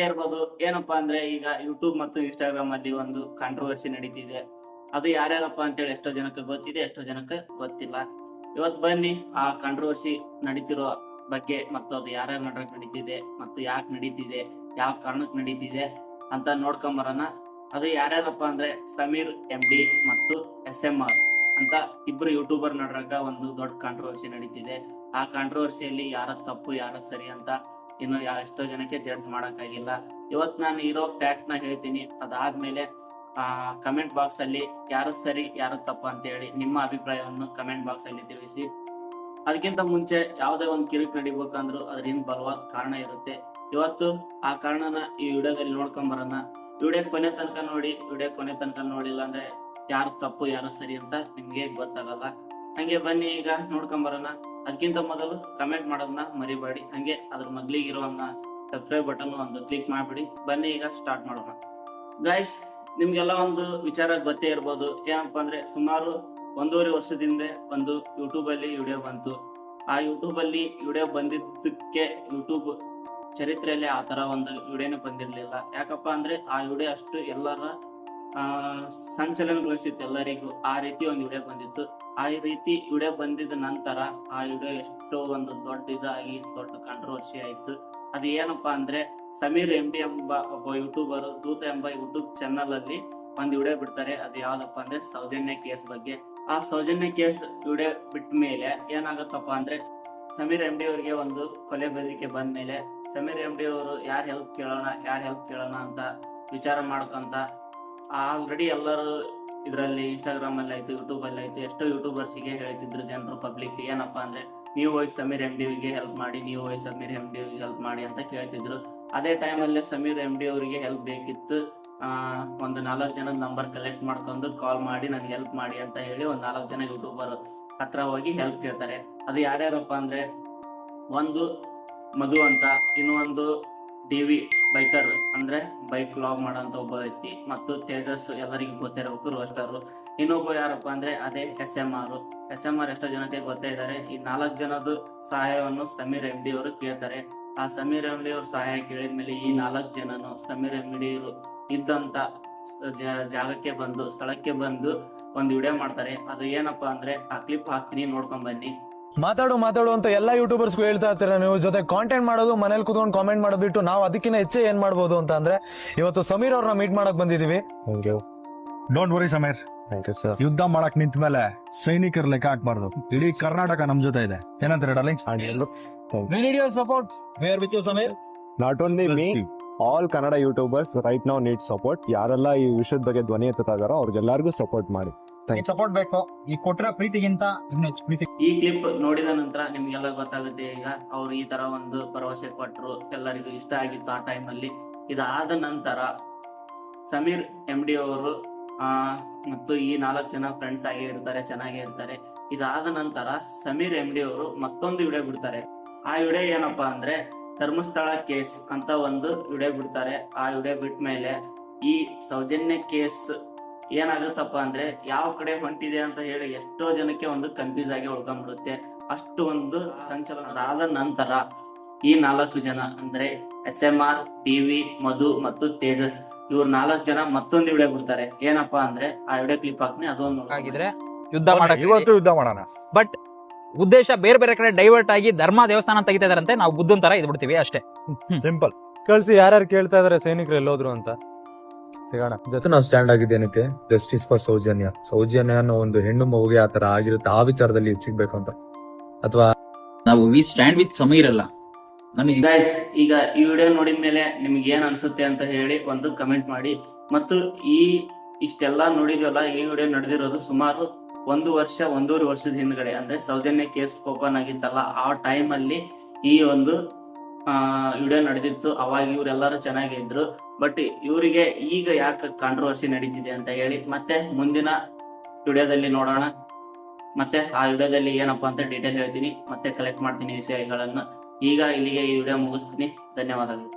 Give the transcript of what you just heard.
ಇರ್ಬೋದು. ಏನಪ್ಪಾ ಅಂದ್ರೆ ಈಗ ಯೂಟ್ಯೂಬ್ ಮತ್ತು ಇನ್ಸ್ಟಾಗ್ರಾಮ್ ಅಲ್ಲಿ ಒಂದು ಕಾಂಟ್ರವರ್ಸಿ ನಡೀತಿದೆ. ಅದು ಯಾರ್ಯಾರಪ್ಪ ಅಂತೇಳಿ ಎಷ್ಟೋ ಜನಕ್ಕೆ ಗೊತ್ತಿದೆ, ಎಷ್ಟೋ ಜನಕ್ಕೆ ಗೊತ್ತಿಲ್ಲ. ಇವತ್ತು ಬನ್ನಿ ಆ ಕಾಂಟ್ರವರ್ಸಿ ನಡೀತಿರೋ ಬಗ್ಗೆ ಮತ್ತು ಅದು ಯಾರ್ಯಾರ ನಡಕ್ ನಡೀತಿದೆ ಮತ್ತು ಯಾಕೆ ನಡೀತಿದೆ, ಯಾವ ಕಾರಣಕ್ಕೆ ನಡೀತಿದೆ ಅಂತ ನೋಡ್ಕೊಂಬರೋಣ. ಅದು ಯಾರ್ಯಾರಪ್ಪ ಅಂದ್ರೆ ಸಮೀರ್ MD ಮತ್ತು SMR ಅಂತ ಇಬ್ರು ಯೂಟ್ಯೂಬರ್ ನಡ್ರಾಗ ಒಂದು ದೊಡ್ಡ ಕಾಂಟ್ರವರ್ಸಿ ನಡೀತಿದೆ. ಆ ಕಾಂಟ್ರವರ್ಸಿಯಲ್ಲಿ ಯಾರ ತಪ್ಪು ಯಾರ ಸರಿ ಅಂತ ಇನ್ನು ಎಷ್ಟೋ ಜನಕ್ಕೆ ಜಡ್ಜ್ ಮಾಡಕ್ಕಾಗಿಲ್ಲ. ಇವತ್ತು ನಾನು ಇರೋ ಫ್ಯಾಕ್ಟ್ ನ ಹೇಳ್ತೀನಿ. ಅದಾದ್ಮೇಲೆ ಕಮೆಂಟ್ ಬಾಕ್ಸ್ ಅಲ್ಲಿ ಯಾರು ಸರಿ ಯಾರು ತಪ್ಪ ಅಂತ ಹೇಳಿ ನಿಮ್ಮ ಅಭಿಪ್ರಾಯವನ್ನು ಕಮೆಂಟ್ ಬಾಕ್ಸ್ ಅಲ್ಲಿ ತಿಳಿಸಿ. ಅದಕ್ಕಿಂತ ಮುಂಚೆ ಯಾವುದೇ ಒಂದು ಕಿರಿಕ್ ನಡಿಬೇಕಂದ್ರೂ ಅದರಿಂದ ಬಲವಾದ ಕಾರಣ ಇರುತ್ತೆ. ಇವತ್ತು ಆ ಕಾರಣನ ಈ ವಿಡಿಯೋದಲ್ಲಿ ನೋಡ್ಕೊಂಡ್ ಬರೋಣ. ವಿಡಿಯೋ ಕೊನೆ ತನಕ ನೋಡಿ. ವಿಡಿಯೋ ಕೊನೆ ತನಕ ನೋಡಿಲ್ಲ ಅಂದ್ರೆ ಯಾರು ತಪ್ಪು ಯಾರು ಸರಿ ಅಂತ ನಿಮ್ಗೆ ಗೊತ್ತಾಗಲ್ಲ. ಹಂಗೆ ಬನ್ನಿ ಈಗ ನೋಡ್ಕೊಂಡ್ ಬರೋಣ. ಅದಕ್ಕಿಂತ ಮೊದಲು ಕಮೆಂಟ್ ಮಾಡೋದನ್ನ ಮರಿಬೇಡಿ. ಹಂಗೆ ಅದ್ರ ಮಗ್ಲಿಗಿರೋ ಸಬ್ಸ್ಕ್ರೈಬ್ ಬಟನ್ ಒಂದು ಕ್ಲಿಕ್ ಮಾಡ್ಬಿಡಿ. ಬನ್ನಿ ಈಗ ಸ್ಟಾರ್ಟ್ ಮಾಡೋಣ. ಗೈಸ್, ನಿಮ್ಗೆಲ್ಲ ಒಂದು ವಿಚಾರ ಗೊತ್ತೇ ಇರ್ಬೋದು. ಏನಪ್ಪಾ ಅಂದ್ರೆ ಸುಮಾರು 1.5 ವರ್ಷದಿಂದ ಒಂದು ಯೂಟ್ಯೂಬ್ ಅಲ್ಲಿ ವಿಡಿಯೋ ಬಂತು. ಆ ಯೂಟ್ಯೂಬ್ ಅಲ್ಲಿ ವಿಡಿಯೋ ಬಂದಿದ್ದಕ್ಕೆ ಯೂಟ್ಯೂಬ್ ಚರಿತ್ರೆಯಲ್ಲಿ ಆ ತರ ಒಂದು ವಿಡಿಯೋನೇ ಬಂದಿರ್ಲಿಲ್ಲ. ಯಾಕಪ್ಪ ಅಂದ್ರೆ ಆ ವಿಡಿಯೋ ಅಷ್ಟು ಎಲ್ಲರ ಸಂಚಲನಗೊಳಿಸಿತ್ತು ಎಲ್ಲರಿಗೂ. ಆ ರೀತಿ ಒಂದು ವಿಡಿಯೋ ಬಂದಿತ್ತು. ಆ ರೀತಿ ವಿಡಿಯೋ ಬಂದಿದ ನಂತರ ಆ ವಿಡಿಯೋ ಎಷ್ಟೋ ಒಂದು ದೊಡ್ಡ ಇದಾಗಿ ದೊಡ್ಡ ಕಾಂಟ್ರವರ್ಸಿ ಆಯ್ತು. ಅದು ಏನಪ್ಪಾ ಅಂದ್ರೆ ಸಮೀರ್ MD ಎಂಬ ಒಬ್ಬ ಯೂಟ್ಯೂಬರ್ ದೂತ ಎಂಬ ಯೂಟ್ಯೂಬ್ ಚಾನಲ್ ಅಲ್ಲಿ ಒಂದು ವಿಡಿಯೋ ಬಿಡ್ತಾರೆ. ಅದು ಯಾವ್ದಪ್ಪ ಅಂದ್ರೆ ಸೌಜನ್ಯ ಕೇಸ್ ಬಗ್ಗೆ. ಆ ಸೌಜನ್ಯ ಕೇಸ್ ವಿಡಿಯೋ ಬಿಟ್ಟ ಮೇಲೆ ಏನಾಗತ್ತಪ್ಪ ಅಂದ್ರೆ ಸಮೀರ್ MD ಅವರಿಗೆ ಒಂದು ಕೊಲೆ ಬೆದರಿಕೆ ಬಂದ ಮೇಲೆ ಸಮೀರ್ MD ಅವರು ಯಾರ್ ಹೆಲ್ಪ್ ಕೇಳೋಣ ಅಂತ ವಿಚಾರ ಮಾಡ್ಕೊಂತ ಆಲ್ರೆಡಿ ಎಲ್ಲರೂ ಇದರಲ್ಲಿ ಇನ್ಸ್ಟಾಗ್ರಾಮ್ ಅಲ್ಲಿ ಆಯ್ತು, ಯೂಟ್ಯೂಬ್ ಅಲ್ಲಿ ಆಯ್ತು, ಎಷ್ಟೋ ಯೂಟ್ಯೂಬರ್ಸ್ಗೆ ಹೇಳ್ತಿದ್ರು ಜನರು ಪಬ್ಲಿಕ್. ಏನಪ್ಪಾ ಅಂದ್ರೆ ನೀವು ಹೋಗಿ ಸಮೀರ್ MD ಗೆ ಹೆಲ್ಪ್ ಮಾಡಿ, ನೀವು ಹೋಗಿ ಸಮೀರ್ MD ಗೆ ಹೆಲ್ಪ್ ಮಾಡಿ ಅಂತ ಕೇಳ್ತಿದ್ರು. ಅದೇ ಟೈಮಲ್ಲಿ ಸಮೀರ್ MD ಅವರಿಗೆ ಹೆಲ್ಪ್ ಬೇಕಿತ್ತು. ಒಂದು 4 ಜನದ ನಂಬರ್ ಕಲೆಕ್ಟ್ ಮಾಡ್ಕೊಂಡು ಕಾಲ್ ಮಾಡಿ ನನಗೆ ಹೆಲ್ಪ್ ಮಾಡಿ ಅಂತ ಹೇಳಿ ಒಂದು 4 ಜನ ಯೂಟ್ಯೂಬರ್ ಹತ್ರ ಹೋಗಿ ಹೆಲ್ಪ್ ಕೇಳ್ತಾರೆ. ಅದು ಯಾರ್ಯಾರಪ್ಪ ಅಂದ್ರೆ ಒಂದು ಮಧು ಅಂತ, ಇನ್ನೊಂದು DV ಬೈಕರ್ ಅಂದ್ರೆ ಬೈಕ್ ವ್ಲಾಗ್ ಮಾಡೋಂತ ಒಬ್ಬ ವ್ಯಕ್ತಿ, ಮತ್ತು ತೇಜಸ್ ಎಲ್ಲರಿಗೂ ಗೊತ್ತಿರಬೇಕು ರೋಸ್ಟರ್. ಇನ್ನೊಬ್ಬ ಯಾರಪ್ಪ ಅಂದ್ರೆ ಅದೇ SMR ಎಷ್ಟೋ ಜನಕ್ಕೆ ಗೊತ್ತೇ ಇದ್ದಾರೆ. ಈ 4 ಜನದ ಸಹಾಯವನ್ನು ಸಮೀರ್ MD ಅವರು ಕೇಳ್ತಾರೆ. ಆ ಸಮೀರ್ MD ಅವರು ಸಹಾಯ ಕೇಳಿದ್ಮೇಲೆ ಈ 4 ಜನನು ಸಮೀರ್ MD ಅವರು ಇದ್ದಂತ ಸ್ಥಳಕ್ಕೆ ಬಂದು ಒಂದು ವಿಡಿಯೋ ಮಾಡ್ತಾರೆ. ಅದು ಏನಪ್ಪಾ ಅಂದ್ರೆ ಆ ಕ್ಲಿಪ್ ಹಾಕ್ತೀನಿ, ನೋಡ್ಕೊಂಡ್ ಬನ್ನಿ. ಮಾತಾಡು ಅಂತ ಎಲ್ಲಾ ಯೂಟ್ಯೂಬರ್ಸ್ಗೂ ಹೇಳ್ತಾ ಇರ್ತೀರಾ ನೀವು. ಜೊತೆ ಕಾಂಟೆಂಟ್ ಮಾಡೋದು, ಮನೇಲಿ ಕೂತ್ಕೊಂಡು ಕಾಮೆಂಟ್ ಮಾಡೋದು ಬಿಟ್ಟು ನಾವು ಅದಕ್ಕಿಂತ ಹೆಚ್ಚೆ ಏನ್ ಮಾಡ್ಬೋದು ಅಂತ ಅಂದ್ರೆ ಇವತ್ತು ಸಮೀರ್ ಅವ್ರನ್ನ ಮೀಟ್ ಮಾಡಕ್ ಬಂದಿದೀವಿ. ಡೋಂಟ್ ವರಿ ಸಮೀರ್, ಯುದ್ಧ ಮಾಡಕ್ ನಿಂತ ಮೇಲೆ ಸೈನಿಕರ ಲೆಕ್ಕ ಹಾಕ್ಬಾರ್ದು. ಇಡೀ ಕರ್ನಾಟಕ ನಮ್ ಜೊತೆ ಇದೆ. ಏನಂತಾರೆ darling? We need your support. We are with you, Samir. Not only me, all Kannada YouTubers right now need support. ಯಾರೆಲ್ಲ ಈ ವಿಷಯದ ಬಗ್ಗೆ ಧ್ವನಿ ಎತ್ತುತ್ತಾ ಇದಾರೋ ಅವ್ರಿಗೆಲ್ಲರಿಗೂ ಸಪೋರ್ಟ್ ಮಾಡಿ. ಸಪೋರ್ಟ್ ಬೇಕು. ಈ ಕೊಟ್ಟಿರೋ ಪ್ರೀತಿಗಿಂತ ಇನ್ನೂ ಹೆಚ್ಚು ಪ್ರೀತಿ. ಈ ಕ್ಲಿಪ್ ನೋಡಿದ ನಂತರ ನಿಮ್ಗೆಲ್ಲ ಗೊತ್ತಾಗುತ್ತೆ. ಈಗ ಅವ್ರು ಈ ತರ ಒಂದು ಭರವಸೆ ಕೊಟ್ಟರು, ಎಲ್ಲರಿಗೂ ಇಷ್ಟ ಆಗಿತ್ತು ಆ ಟೈಮಲ್ಲಿ. ಇದಾದ ನಂತರ ಸಮೀರ್ MD ಅವರು ಮತ್ತು ಈ 4 ಜನ ಫ್ರೆಂಡ್ಸ್ ಆಗೇ ಇರ್ತಾರೆ, ಚೆನ್ನಾಗೇ ಇರ್ತಾರೆ. ಇದಾದ ನಂತರ ಸಮೀರ್ MD ಅವರು ಮತ್ತೊಂದು ವಿಡಿಯೋ ಬಿಡ್ತಾರೆ. ಆ ವಿಡಿಯೋ ಏನಪ್ಪಾ ಅಂದ್ರೆ ಧರ್ಮಸ್ಥಳ ಕೇಸ್ ಅಂತ ಒಂದು ವಿಡಿಯೋ ಬಿಡ್ತಾರೆ. ಆ ವಿಡಿಯೋ ಬಿಟ್ಟ ಮೇಲೆ ಈ ಸೌಜನ್ಯ ಕೇಸ್ ಏನಾಗುತ್ತಪ್ಪ ಅಂದ್ರೆ ಯಾವ ಕಡೆ ಹೊಂಟಿದೆ ಅಂತ ಹೇಳಿ ಎಷ್ಟೋ ಜನಕ್ಕೆ ಒಂದು ಕನ್ಫ್ಯೂಸ್ ಆಗಿ ಉಳ್ಕೊಂಡ್ಬಿಡುತ್ತೆ. ಅಷ್ಟು ಒಂದು ಸಂಚಲನ. ಅದಾದ ನಂತರ ಈ 4 ಜನ ಅಂದ್ರೆ SMR, DV, ಮಧು ಮತ್ತು ತೇಜಸ್, ಇವ್ರು 4 ಜನ ಮತ್ತೊಂದು ವಿಡಿಯೋ ಬಿಡ್ತಾರೆ. ಏನಪ್ಪಾ ಅಂದ್ರೆ ಆ ವಿಡಿಯೋ ಕ್ಲಿಪ್ ಹಾಕ್ನಿ, ಅದೊಂದು ಇವತ್ತು ಯುದ್ಧ ಮಾಡೋಣ. ಬಟ್ ಉದ್ದೇಶ ಬೇರೆ ಬೇರೆ ಕಡೆ ಡೈವರ್ಟ್ ಆಗಿ ಧರ್ಮ ದೇವಸ್ಥಾನ ತೆಗಿತಾ ಇದಾರಂತೆ. ನಾವು ಬುದ್ಧನ್ ತರ ಇದ್ ಬಿಡ್ತೀವಿ ಅಷ್ಟೇ. ಸಿಂಪಲ್. ಕಳ್ಸಿ ಯಾರ್ಯಾರು ಕೇಳ್ತಾ ಇದಾರೆ ಸೈನಿಕರು ಎಲ್ಲೋದ್ರು ಅಂತ ಸಿಗೋಣ. ಜೊತೆ ನಾವು ಸ್ಟ್ಯಾಂಡ್ ಆಗಿದ್ದೇನಕ್ಕೆ ಜಸ್ಟಿಸ್ ಫಾರ್ ಸೌಜನ್ಯ ಅನ್ನೋ ಒಂದು ಹೆಣ್ಣು ಮಗುಗೆ ಆತರ ಆಗಿರುತ್ತೆ. ಆ ವಿಚಾರದಲ್ಲಿ ಸಿಗ್ಬೇಕು ಅಂತ, ಅಥವಾ ನಾವು ವಿ ಸ್ಟ್ಯಾಂಡ್ ವಿತ್ ಸಮೀರ್ ಅಲ್ಲ. ಗೈಸ್, ಈಗ ಈ ವಿಡಿಯೋ ನೋಡಿದ ಮೇಲೆ ನಿಮ್ಗೆ ಏನ್ ಅನ್ಸುತ್ತೆ ಅಂತ ಹೇಳಿ ಒಂದು ಕಮೆಂಟ್ ಮಾಡಿ. ಮತ್ತು ಇಷ್ಟೆಲ್ಲ ನೋಡಿದ್ವಲ್ಲ, ಈ ವಿಡಿಯೋ ನಡೆದಿರೋದು ಸುಮಾರು 1.5 ವರ್ಷದ ಹಿಂದ್ಗಡೆ. ಅಂದ್ರೆ ಸೌಜನ್ಯ ಕೇಸ್ ಓಪನ್ ಆಗಿತ್ತಲ್ಲ, ಆ ಟೈಮ್ ಅಲ್ಲಿ ಈ ಒಂದು ವಿಡಿಯೋ ನಡೆದಿತ್ತು. ಅವಾಗ ಇವರೆಲ್ಲರೂ ಚೆನ್ನಾಗಿದ್ರು. ಬಟ್ ಇವರಿಗೆ ಈಗ ಯಾಕೆ ಕಾಂಟ್ರವರ್ಸಿ ನಡೀತಿದೆ ಅಂತ ಹೇಳಿ ಮತ್ತೆ ಮುಂದಿನ ವಿಡಿಯೋದಲ್ಲಿ ನೋಡೋಣ. ಮತ್ತೆ ಆ ವಿಡಿಯೋದಲ್ಲಿ ಏನಪ್ಪಾ ಅಂತ ಡೀಟೇಲ್ ಹೇಳ್ತೀನಿ, ಮತ್ತೆ ಕಲೆಕ್ಟ್ ಮಾಡ್ತೀನಿ ವಿಷಯಗಳನ್ನು. ಈಗ ಇಲ್ಲಿಗೆ ಈ ವಿಡಿಯೋ ಮುಗಿಸ್ತೀನಿ. ಧನ್ಯವಾದಗಳು.